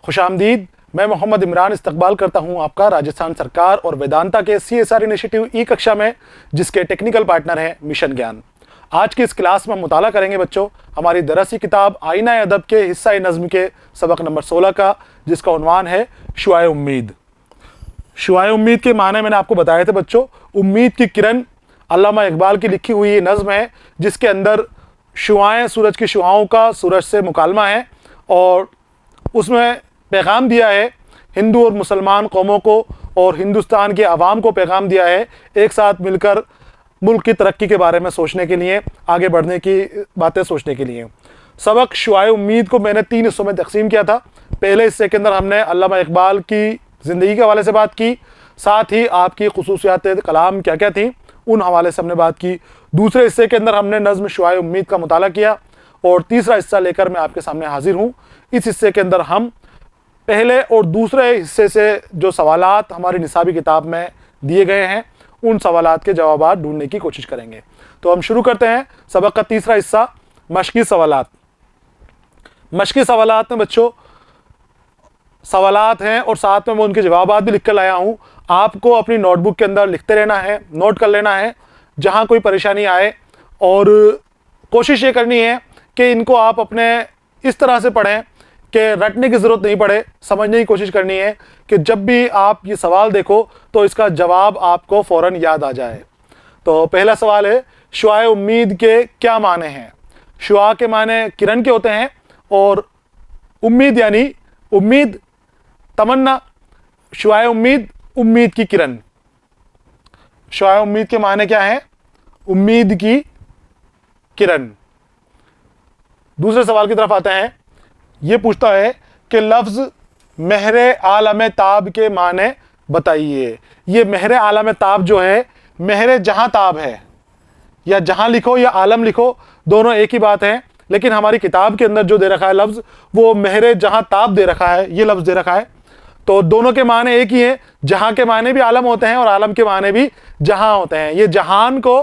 खुश आमदीद। मैं मोहम्मद इमरान इस्तकबाल करता हूं आपका राजस्थान सरकार और वेदांता के CSR इनिशिएटिव ई कक्षा में, जिसके टेक्निकल पार्टनर हैं मिशन ज्ञान। आज की इस क्लास में हम मुताला करेंगे बच्चों हमारी दरसी किताब आईना अदब के हिस्सा नज़्म के सबक नंबर 16 का, जिसका उन्वान है शुआए उम्मीद। शुआए उम्मीद के माने मैंने आपको बताए थे बच्चों। उम्मीद की किरण अल्लामा इकबाल की लिखी हुई ये नज़्म है, जिसके अंदर शुआएँ, सूरज की शुआओं का सूरज से मुकालमा है और उसमें पैगाम दिया है हिंदू और मुसलमान कौमों को और हिंदुस्तान के आवाम को पैगाम दिया है एक साथ मिलकर मुल्क की तरक्की के बारे में सोचने के लिए, आगे बढ़ने की बातें सोचने के लिए। सबक शुआए उम्मीद को मैंने 3 हिस्सों में तकसीम किया था। पहले हिस्से के अंदर हमने अल्लामा इकबाल की ज़िंदगी के हवाले से बात की, साथ ही आपकी खुसूसियात कलाम क्या क्या थी उन हवाले से हमने बात की। दूसरे हिस्से के अंदर हमने नज़्म शुआए उम्मीद का मुताला किया और तीसरा हिस्सा लेकर मैं आपके सामने हाजिर हूँ। इस हिस्से के अंदर हम पहले और दूसरे हिस्से से जो सवालात हमारी निसाबी किताब में दिए गए हैं उन सवालात के जवाबात ढूंढने की कोशिश करेंगे। तो हम शुरू करते हैं सबक का तीसरा हिस्सा, मशकी सवालात। मशकी सवालात में बच्चों सवालात हैं और साथ में मैं उनके जवाबात भी लिख कर लाया हूँ। आपको अपनी नोटबुक के अंदर लिखते रहना है, नोट कर लेना है जहाँ कोई परेशानी आए, और कोशिश ये करनी है कि इनको आप अपने इस तरह से पढ़ें कि रटने की ज़रूरत नहीं पड़े। समझने की कोशिश करनी है कि जब भी आप ये सवाल देखो तो इसका जवाब आपको फ़ौरन याद आ जाए। तो पहला सवाल है, शुआए उम्मीद के क्या माने हैं? शुआ के माने किरण के होते हैं और उम्मीद यानी उम्मीद, तमन्ना। शुआए उम्मीद, उम्मीद की किरण। शुआए उम्मीद के माने क्या हैं? उम्मीद की किरण। दूसरे सवाल की तरफ आते हैं। ये पूछता है कि लफ्ज़ महरे आलम ताब के माने बताइए। ये महरे आलम ताब जो है, महरे जहाँ ताब है, या जहाँ लिखो या आलम लिखो, दोनों एक ही बात है, लेकिन हमारी किताब के अंदर जो दे रखा है लफ्ज़ वो महरे जहाँ ताब दे रखा है, ये लफ्ज़ दे रखा है। तो दोनों के माने एक ही हैं। जहाँ के माने भी आलम होते हैं और आलम के माने भी जहाँ होते हैं। ये जहान को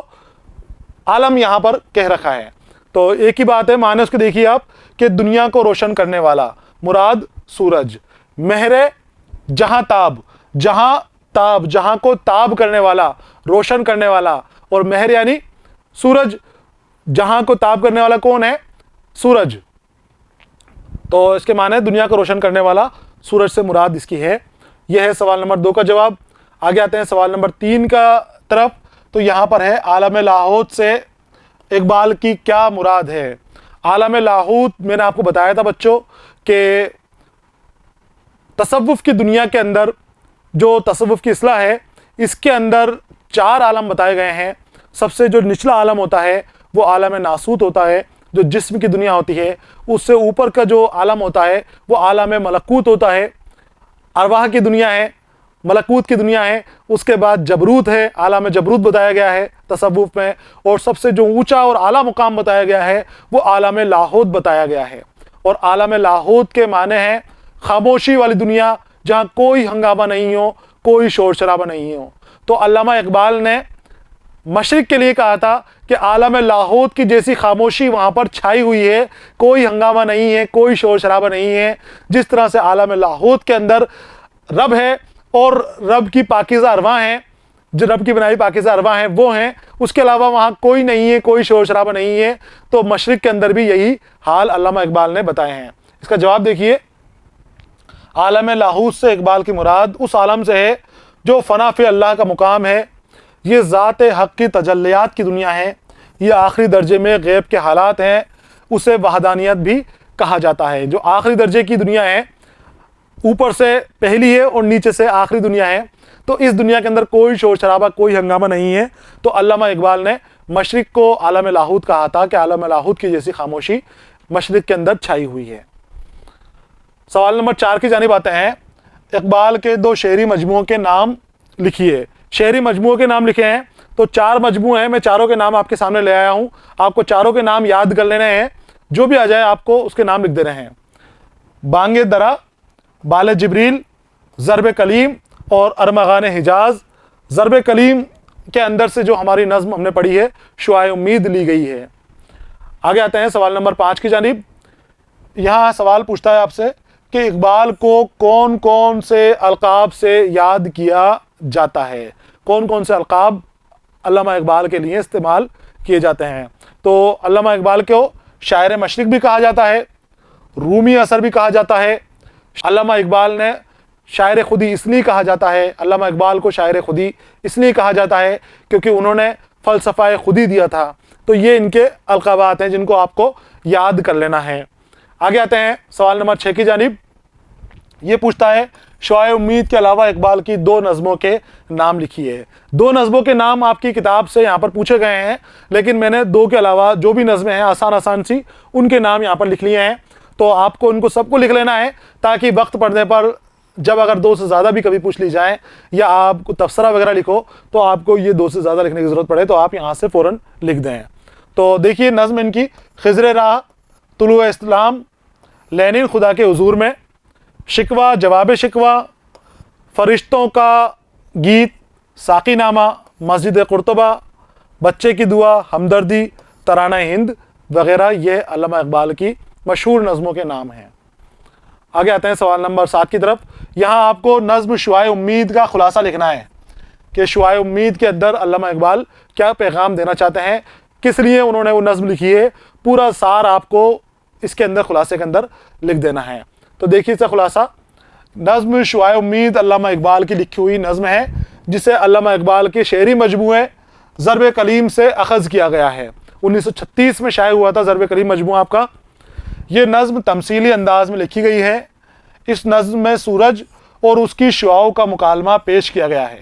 आलम यहाँ पर कह रखा है, तो एक ही बात है। माने उसके देखिए आप कि दुनिया को रोशन करने वाला, मुराद सूरज। महरे जहाँ ताब, जहाँ ताब, जहाँ को ताब करने वाला, रोशन करने वाला, और महर यानी सूरज। जहाँ को ताब करने वाला कौन है? सूरज। तो इसके माने दुनिया को रोशन करने वाला सूरज से मुराद इसकी है। यह है सवाल नंबर 2 का जवाब। आगे आते हैं सवाल नंबर 3 का तरफ। तो यहाँ पर है आलम लाहौत से इकबाल की क्या मुराद है? आलम लाहौत मैंने आपको बताया था बच्चों कि तसव्वुफ़ की दुनिया के अंदर जो तसव्वुफ़ की इस्लाह है, इसके अंदर 4 आलम बताए गए हैं। सबसे जो निचला आलम होता है वो आलम नासूत होता है, जो जिस्म की दुनिया होती है। उससे ऊपर का जो आलम होता है वो आलम मलकूत होता है, अरवाह की दुनिया है, मलकूत की दुनिया है। उसके बाद जबरूत है, आलम जबरूत बताया गया है तसव्वुफ़ में। और सबसे जो ऊंचा और आला मुकाम बताया गया है वो आलम लाहौत बताया गया है। और आलम लाहौत के माने हैं खामोशी वाली दुनिया, जहाँ कोई हंगामा नहीं हो, कोई शोर शराबा नहीं हो। तो अल्लामा इकबाल ने मशरिक़ के लिए कहा था कि आलम लाहौत की जैसी खामोशी वहाँ पर छाई हुई है, कोई हंगामा नहीं है, कोई शोर शराबा नहीं है। जिस तरह से आलम लाहौत के अंदर रब है और रब की पाकीज़ा अरवाह हैं, जो रब की बनाई पाकीज़ा अरवाह हैं वो हैं, उसके अलावा वहाँ कोई नहीं है, कोई शोर शराबा नहीं है। तो मशरिक़ के अंदर भी यही हाल अल्लामा इकबाल ने बताए हैं। इसका जवाब देखिए, आलम लाहौत से इकबाल की मुराद उस आलम से है जो फ़ना फ़ी अल्लाह का मुकाम है। ये ज़ात हक़ की तजल्लियात की दुनिया है, ये आखिरी दर्जे में गैब के हालात हैं, उसे वहदानियत भी कहा जाता है। जो आखिरी दर्जे की दुनिया है, ऊपर से पहली है और नीचे से आखिरी दुनिया है, तो इस दुनिया के अंदर कोई शोर शराबा, कोई हंगामा नहीं है। तो अल्लामा इकबाल ने मशरिक़ को आलम लाहौत कहा था कि आलम लाहौत की जैसी खामोशी मशरिक़ के अंदर छाई हुई है। सवाल नंबर 4 की जानिब आते हैं। इकबाल के 2 शेरी मजमुओं के नाम लिखिए। शेरी मजमुओं के नाम लिखे हैं, तो 4 मजमू हैं। मैं चारों के नाम आपके सामने ले आया हूँ। आपको चारों के नाम याद कर लेने हैं, जो भी आ जाए आपको उसके नाम लिख दे रहे हैं। बांगे दरा, बाले जिब्रील, ज़रब कलीम और अरमगान हिजाज। ज़रब कलीम के अंदर से जो हमारी नज़्म हमने पढ़ी है शुआए उम्मीद ली गई है। आगे आते हैं सवाल नंबर 5 की जानिब। यहाँ सवाल पूछता है आपसे کہ اقبال کو کون کون سے القاب سے یاد کیا جاتا ہے، کون کون سے القاب علامہ اقبال کے لیے استعمال کیے جاتے ہیں۔ تو علامہ اقبال کو شاعر مشرق بھی کہا جاتا ہے، رومی اثر بھی کہا جاتا ہے۔ علامہ اقبال نے شاعر خودی اس لیے کہا جاتا ہے، علامہ اقبال کو شاعر خودی اس لیے کہا جاتا ہے کیونکہ انہوں نے فلسفہ خودی دیا تھا۔ تو یہ ان کے القابات ہیں جن کو آپ کو یاد کر لینا ہے۔ آگے آتے ہیں سوال نمبر 6 کی جانب۔ یہ پوچھتا ہے شعاع امید کے علاوہ اقبال کی 2 نظموں کے نام لکھیے۔ 2 نظموں کے نام آپ کی کتاب سے یہاں پر پوچھے گئے ہیں، لیکن میں نے 2 کے علاوہ جو بھی نظمیں ہیں آسان سی ان کے نام یہاں پر لکھ لیے ہیں۔ تو آپ کو ان کو سب کو لکھ لینا ہے تاکہ وقت پڑنے پر جب اگر 2 سے زیادہ بھی کبھی پوچھ لی جائیں یا آپ کو تبصرہ وغیرہ لکھو تو آپ کو یہ 2 سے زیادہ لکھنے کی ضرورت پڑے تو آپ یہاں سے فوراً لکھ دیں۔ تو دیکھیے نظم ان کی: خضر راہ، طلوع اسلام، لینن خدا کے حضور میں، شکوہ جواب شکوہ، فرشتوں کا گیت، ساقی نامہ، مسجد قرطبہ، بچے کی دعا، ہمدردی، ترانہ ہند وغیرہ یہ علامہ اقبال کی مشہور نظموں کے نام ہیں۔ آگے آتے ہیں سوال نمبر 7 کی طرف۔ یہاں آپ کو نظم شعاع امید کا خلاصہ لکھنا ہے کہ شعاع امید کے اندر علامہ اقبال کیا پیغام دینا چاہتے ہیں، کس لیے انہوں نے وہ نظم لکھی ہے، پورا سار آپ کو اس کے اندر خلاصے کے اندر لکھ دینا ہے۔ تو دیکھیے اس کا خلاصہ: نظم شعاع امید علامہ اقبال کی لکھی ہوئی نظم ہے جسے علامہ اقبال کے شعری مجموعے ضرب کلیم سے اخذ کیا گیا ہے۔ 1936 میں شائع ہوا تھا ضرب کلیم مجموعہ آپ کا۔ یہ نظم تمثیلی انداز میں لکھی گئی ہے۔ اس نظم میں سورج اور اس کی شعاعوں کا مکالمہ پیش کیا گیا ہے۔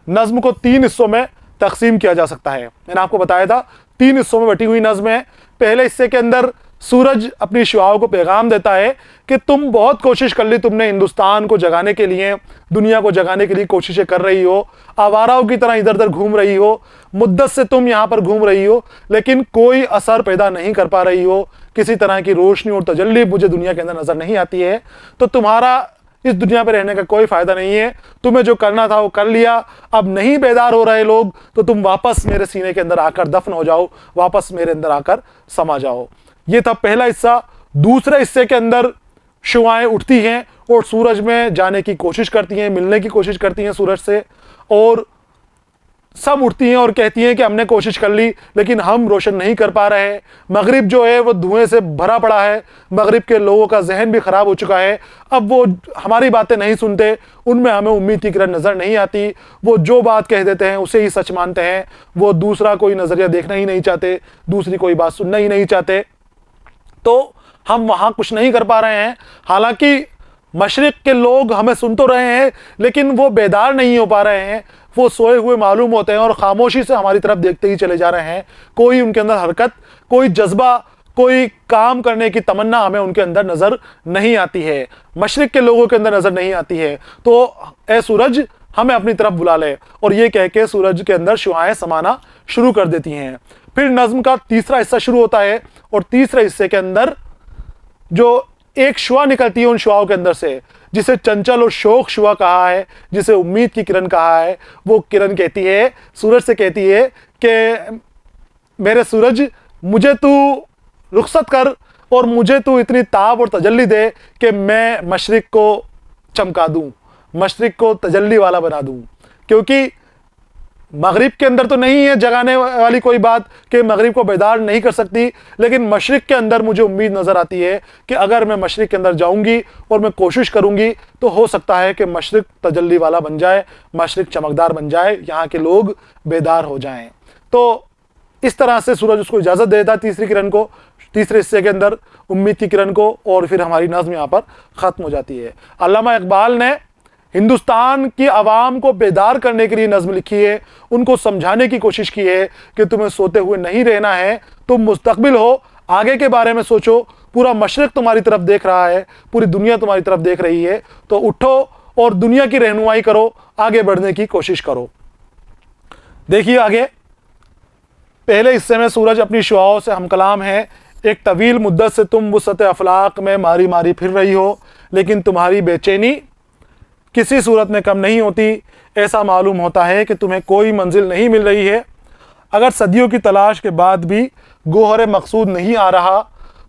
نظم کو 3 حصوں میں تقسیم کیا جا سکتا ہے۔ میں نے آپ کو بتایا تھا 3 حصوں میں بٹی ہوئی نظم ہے۔ پہلے حصے کے اندر سورج اپنی شعاعوں کو پیغام دیتا ہے کہ تم بہت کوشش کر لی، تم نے ہندوستان کو جگانے کے لیے، دنیا کو جگانے کے لیے کوششیں کر رہی ہو، آواراؤں کی طرح ادھر ادھر گھوم رہی ہو، مدت سے تم یہاں پر گھوم رہی ہو لیکن کوئی اثر پیدا نہیں کر پا رہی ہو، کسی طرح کی روشنی اور تجلی مجھے دنیا کے اندر نظر نہیں آتی ہے، تو تمہارا اس دنیا پہ رہنے کا کوئی فائدہ نہیں ہے، تمہیں جو کرنا تھا وہ کر لیا، اب نہیں بیدار ہو رہے لوگ تو تم واپس میرے سینے کے اندر آ کر دفن ہو جاؤ، واپس میرے اندر آ کر سما جاؤ۔ یہ تھا پہلا حصہ۔ دوسرے حصے کے اندر شعاعیں اٹھتی ہیں اور سورج میں جانے کی کوشش کرتی ہیں، ملنے کی کوشش کرتی ہیں سورج سے، اور سب اٹھتی ہیں اور کہتی ہیں کہ ہم نے کوشش کر لی لیکن ہم روشن نہیں کر پا رہے ہیں، مغرب جو ہے وہ دھوئیں سے بھرا پڑا ہے، مغرب کے لوگوں کا ذہن بھی خراب ہو چکا ہے، اب وہ ہماری باتیں نہیں سنتے، ان میں ہمیں امید کی کرن نظر نہیں آتی، وہ جو بات کہہ دیتے ہیں اسے ہی سچ مانتے ہیں، وہ دوسرا کوئی نظریہ دیکھنا ہی نہیں چاہتے، دوسری کوئی بات سننا ہی نہیں چاہتے، تو ہم وہاں کچھ نہیں کر پا رہے ہیں۔ حالانکہ مشرق کے لوگ ہمیں سن تو رہے ہیں لیکن وہ بیدار نہیں ہو پا رہے ہیں، وہ سوئے ہوئے معلوم ہوتے ہیں اور خاموشی سے ہماری طرف دیکھتے ہی چلے جا رہے ہیں، کوئی ان کے اندر حرکت، کوئی جذبہ، کوئی کام کرنے کی تمنا ہمیں ان کے اندر نظر نہیں آتی ہے، مشرق کے لوگوں کے اندر نظر نہیں آتی ہے۔ تو اے سورج ہمیں اپنی طرف بلا لے، اور یہ کہہ کے سورج کے اندر شعاعیں سمانا شروع کر دیتی ہیں۔ پھر نظم کا تیسرا حصہ شروع ہوتا ہے اور تیسرے حصے کے اندر جو ایک شعاع نکلتی ہے ان شعاعوں کے اندر سے، جسے چنچل اور شوق شعاع کہا ہے، جسے امید کی کرن کہا ہے، وہ کرن کہتی ہے، سورج سے کہتی ہے کہ میرے سورج مجھے تو رخصت کر اور مجھے تو اتنی تاب اور تجلی دے کہ میں مشرق کو چمکا دوں، مشرق کو تجلی والا بنا دوں، کیونکہ مغرب کے اندر تو نہیں ہے جگانے والی کوئی بات کہ مغرب کو بیدار نہیں کر سکتی، لیکن مشرق کے اندر مجھے امید نظر آتی ہے کہ اگر میں مشرق کے اندر جاؤں گی اور میں کوشش کروں گی تو ہو سکتا ہے کہ مشرق تجلی والا بن جائے، مشرق چمکدار بن جائے، یہاں کے لوگ بیدار ہو جائیں۔ تو اس طرح سے سورج اس کو اجازت دیتا ہے تیسری کرن کو، تیسرے حصے کے اندر امید کی کرن کو، اور پھر ہماری نظم یہاں پر ختم ہو جاتی ہے۔ علامہ اقبال نے ہندوستان کی عوام کو بیدار کرنے کے لیے نظم لکھی ہے، ان کو سمجھانے کی کوشش کی ہے کہ تمہیں سوتے ہوئے نہیں رہنا ہے، تم مستقبل ہو، آگے کے بارے میں سوچو، پورا مشرق تمہاری طرف دیکھ رہا ہے، پوری دنیا تمہاری طرف دیکھ رہی ہے، تو اٹھو اور دنیا کی رہنمائی کرو، آگے بڑھنے کی کوشش کرو۔ دیکھیے آگے پہلے حصے میں سورج اپنی شعاعوں سے ہم کلام ہے، ایک طویل مدت سے تم وسعت افلاق میں ماری ماری پھر رہی ہو لیکن تمہاری بے چینی کسی صورت میں کم نہیں ہوتی، ایسا معلوم ہوتا ہے کہ تمہیں کوئی منزل نہیں مل رہی ہے، اگر صدیوں کی تلاش کے بعد بھی گوہر مقصود نہیں آ رہا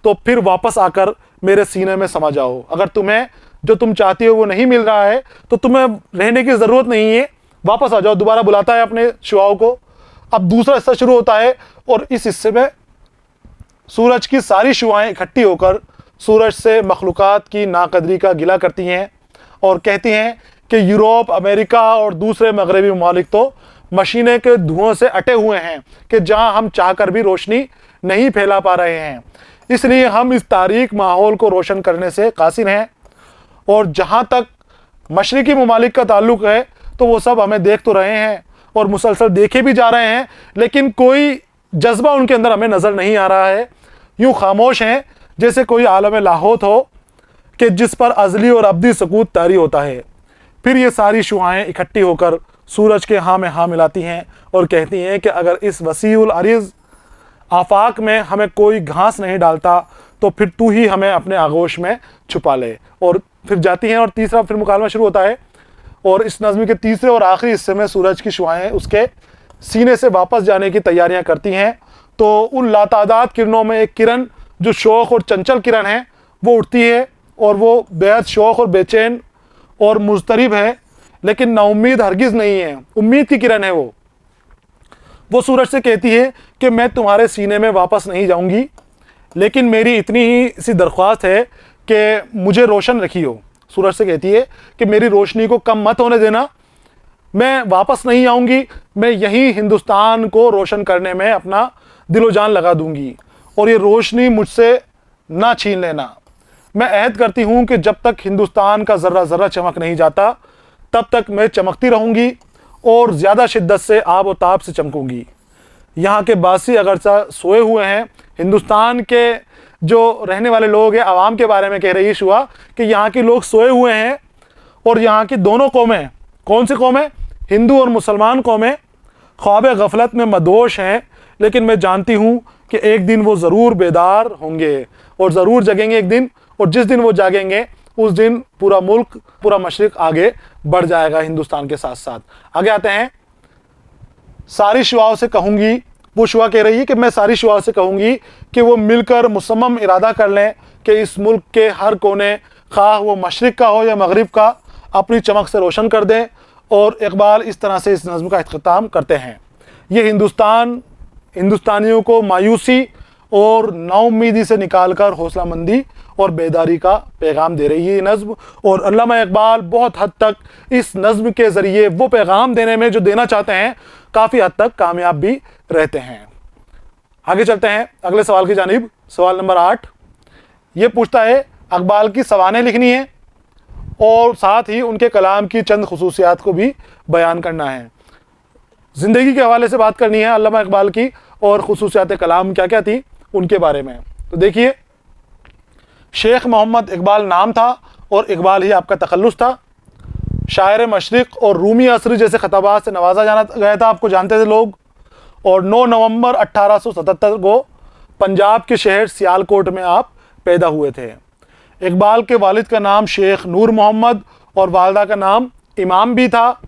تو پھر واپس آ کر मेरे सीने में समा जाओ। अगर तुम्हें जो तुम चाहती हो वो नहीं मिल रहा है तो तुम्हें रहने की ज़रूरत नहीं है, वापस आ जाओ। दोबारा बुलाता है अपने शुआओं को। अब दूसरा हिस्सा शुरू होता है और इस हिस्से में सूरज की सारी शुआएं इकट्ठी होकर सूरज से मखलूक़ात की नाकदरी का गिला करती हैं और कहती हैं कि यूरोप, अमेरिका और दूसरे मगरबी ममालिक तो मशीने के धुओं से अटे हुए हैं कि जहां हम चाहकर भी रोशनी नहीं फैला पा रहे हैं। इसलिए हम इस तारीक माहौल को रोशन करने से कासिर हैं। और जहां तक मशरिकी ममालिक का ताल्लुक़ है तो वो सब हमें देख तो रहे हैं और मुसलसल देखे भी जा रहे हैं, लेकिन कोई जज्बा उनके अंदर हमें नज़र नहीं आ रहा है। यूँ खामोश हैं जैसे कोई आलम लाहौत हो कि जिस पर अज़ली और अब्दी सकूत तारी होता है। फिर ये सारी शुआएं इकट्ठी होकर सूरज के हाँ में हाँ मिलाती हैं और कहती हैं कि अगर इस वसीउल अरीज़ आफाक में हमें कोई घास नहीं डालता तो फिर तू ही हमें अपने आगोश में छुपा ले। और फिर जाती हैं और तीसरा फिर मुकालमा शुरू होता है। और इस नज़्म के तीसरे और आखिरी हिस्से में सूरज की शुआएं उसके सीने से वापस जाने की तैयारियां करती हैं। तो उन लातादाद किरणों में एक किरण जो शौक़ और चंचल किरण है वो उठती है और वो बेहद शौक़ और बेचैन और मुज़तरिब है, लेकिन नाउम्मीद हरगिज़ नहीं है, उम्मीद की किरण है। वो सूरज से कहती है कि मैं तुम्हारे सीने में वापस नहीं जाऊंगी, लेकिन मेरी इतनी ही सी दरख्वास्त है कि मुझे रोशन रखियो। सूरज से कहती है कि मेरी रोशनी को कम मत होने देना, मैं वापस नहीं आऊँगी, मैं यहीं हिंदुस्तान को रोशन करने में अपना दिलो जान लगा दूंगी और ये रोशनी मुझसे ना छीन लेना। मैं अहद करती हूँ कि जब तक हिंदुस्तान का ज़र्रा ज़र्रा चमक नहीं जाता तब तक मैं चमकती रहूँगी और ज़्यादा शिद्दत से आब व ताब से चमकूँगी। यहाँ के बासी अगरचा सोए हुए हैं। हिंदुस्तान के जो रहने वाले लोग हैं, आवाम के बारे में कह रही शुआ कि यहाँ के लोग सोए हुए हैं और यहाँ की दोनों कौमें, कौन सी कौमें, हिंदू और मुसलमान कौमें, ख्वाब गफलत में मदोश हैं। लेकिन मैं जानती हूँ कि एक दिन वो ज़रूर बेदार होंगे और ज़रूर जगेंगे एक दिन, और जिस दिन वो जागेंगे उस दिन पूरा मुल्क, पूरा मशरिक़ आगे बढ़ जाएगा हिंदुस्तान के साथ साथ। आगे आते हैं। सारी शुआओं से कहूँगी, वो शुआ कह रही है कि मैं सारी शुआओं से कहूँगी कि वो मिलकर मुसम्मम इरादा कर लें कि इस मुल्क के हर कोने, खा वो मशरिक़ का हो या मगरिब का, अपनी चमक से रोशन कर दें। और इकबाल इस तरह से इस नज़्म का इख्तिताम करते हैं। ये हिंदुस्तानियों को मायूसी और नाउम्मीदी से निकाल कर हौसला मंदी और बेदारी का पैगाम दे रही है ये नज़्म। और अल्लामा इकबाल बहुत हद तक इस नज़्म के ज़रिए वो पैगाम देने में जो देना चाहते हैं काफ़ी हद तक कामयाब भी रहते हैं। आगे चलते हैं अगले सवाल की जानिब। सवाल नंबर 8 ये पूछता है, इकबाल की सवानें लिखनी है और साथ ही उनके कलाम की चंद खुसूसियात को भी बयान करना है। ज़िंदगी के हवाले से बात करनी है अल्लामा इकबाल की और खुसूसियात कलाम क्या क्या थी उनके बारे में। तो देखिए, शेख मोहम्मद इकबाल नाम था और इकबाल ही आपका तखल्लुस था। शायर मशरिक़ और रूमी असरी जैसे खताबात से नवाजा जाना गया था, आपको जानते थे लोग। और 9 नवंबर 1877 को पंजाब के शहर सियालकोट में आप पैदा हुए थे। इकबाल के वालिद का नाम शेख नूर मोहम्मद और वालदा का नाम इमाम भी था,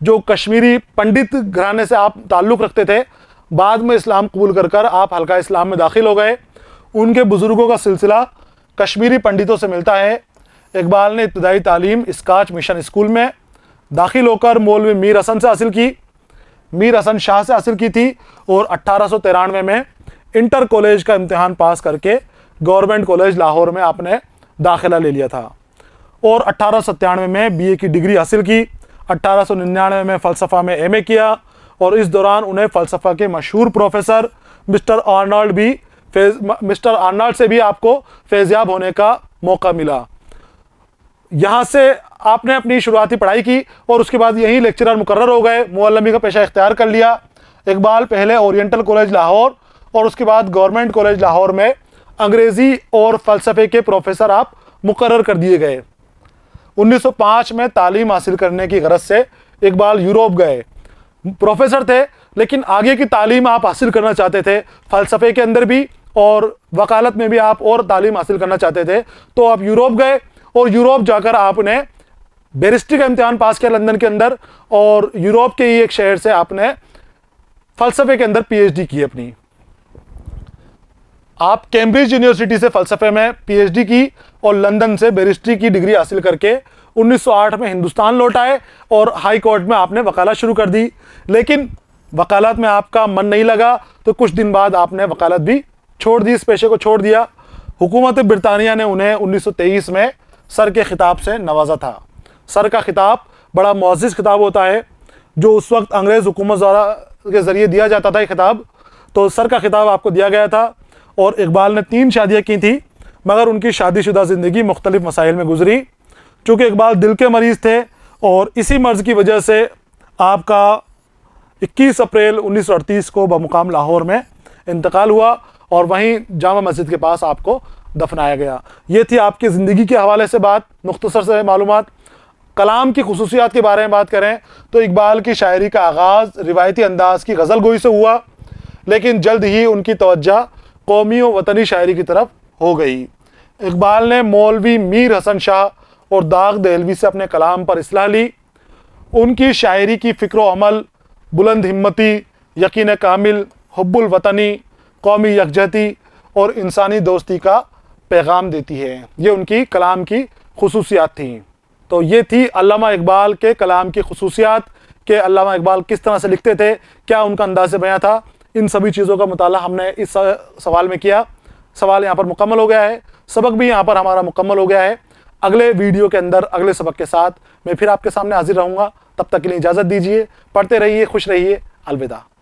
जो कश्मीरी पंडित घराने से आप ताल्लुक़ रखते थे। बाद में इस्लाम कबूल कर आप हल्का इस्लाम में दाखिल हो गए। उनके बुज़ुर्गों का सिलसिला कश्मीरी पंडितों से मिलता है। इकबाल ने इब्तदाई तालीम स्कॉच मिशन स्कूल में दाखिल होकर मौलवी मीर हसन से हासिल की, मीर हसन शाह से हासिल की थी। और 1893 में इंटर कॉलेज का इम्तिहान पास करके गवर्नमेंट कॉलेज लाहौर में आपने दाखिला ले लिया था। और 1897 में बीए की डिग्री हासिल की। 1899 में फ़लसफ़ा में एमए किया और इस दौरान उन्हें फ़लसफ़ा के मशहूर प्रोफेसर मिस्टर आर्नल्ड से भी आपको फैज़याब होने का मौका मिला। यहाँ से आपने अपनी शुरुआती पढ़ाई की और उसके बाद यहीं लेक्चरर मुकर्रर हो गए, मुअल्लिमी का पेशा इख्तियार कर लिया। इकबाल पहले ओरिएंटल कॉलेज लाहौर और उसके बाद गवर्नमेंट कॉलेज लाहौर में अंग्रेज़ी और फ़लसफ़े के प्रोफेसर आप मुकर्रर कर दिए गए। 1905 में तालीम हासिल करने की गरज से इकबाल यूरोप गए। प्रोफेसर थे लेकिन आगे की तालीम आप हासिल करना चाहते थे, फ़लसफ़े के अंदर भी और वकालत में भी आप और तालीम हासिल करना चाहते थे, तो आप यूरोप गए। और यूरोप जाकर आपने बैरिस्ट्री का इम्तिहान पास किया लंदन के अंदर, और यूरोप के ही एक शहर से आपने फ़लसफ़े के अंदर पीएचडी की अपनी। آپ کیمبرج یونیورسٹی سے فلسفے میں پی ایچ ڈی کی اور لندن سے بیرسٹری کی ڈگری حاصل کر کے 1908 میں ہندوستان لوٹ آئے اور ہائی کورٹ میں آپ نے وکالت شروع کر دی. لیکن وکالت میں آپ کا من نہیں لگا تو کچھ دن بعد آپ نے وکالت بھی چھوڑ دی, اس پیشے کو چھوڑ دیا. حکومت برطانیہ نے انہیں 1923 میں سر کے خطاب سے نوازا تھا. سر کا خطاب بڑا معزز خطاب ہوتا ہے جو اس وقت انگریز حکومت کے ذریعے دیا جاتا تھا. یہ خطاب تو سر کا خطاب آپ کو دیا گیا تھا. اور اقبال نے 3 شادیاں کی تھیں مگر ان کی شادی شدہ زندگی مختلف مسائل میں گزری. چونکہ اقبال دل کے مریض تھے اور اسی مرض کی وجہ سے آپ کا 21 اپریل 1938 کو بمقام لاہور میں انتقال ہوا اور وہیں جامع مسجد کے پاس آپ کو دفنایا گیا. یہ تھی آپ کی زندگی کے حوالے سے بات, مختصر سے معلومات. کلام کی خصوصیات کے بارے میں بات کریں تو اقبال کی شاعری کا آغاز روایتی انداز کی غزل گوئی سے ہوا, لیکن جلد ہی ان کی توجہ قومی و وطنی شاعری کی طرف ہو گئی. اقبال نے مولوی میر حسن شاہ اور داغ دہلوی سے اپنے کلام پر اصلاح لی. ان کی شاعری کی فکر و عمل بلند ہمتی, یقین کامل, حب الوطنی, قومی یکجہتی اور انسانی دوستی کا پیغام دیتی ہے. یہ ان کی کلام کی خصوصیات تھیں. تو یہ تھی علامہ اقبال کے کلام کی خصوصیات کہ علامہ اقبال کس طرح سے لکھتے تھے, کیا ان کا انداز بیاں تھا. ان سبھی چیزوں کا مطالعہ ہم نے اس سوال میں کیا. سوال یہاں پر مکمل ہو گیا ہے, سبق بھی یہاں پر ہمارا مکمل ہو گیا ہے. اگلے ویڈیو کے اندر اگلے سبق کے ساتھ میں پھر آپ کے سامنے حاضر رہوں گا. تب تک کے لیے اجازت دیجیے. پڑھتے رہیے, خوش رہیے. الوداع.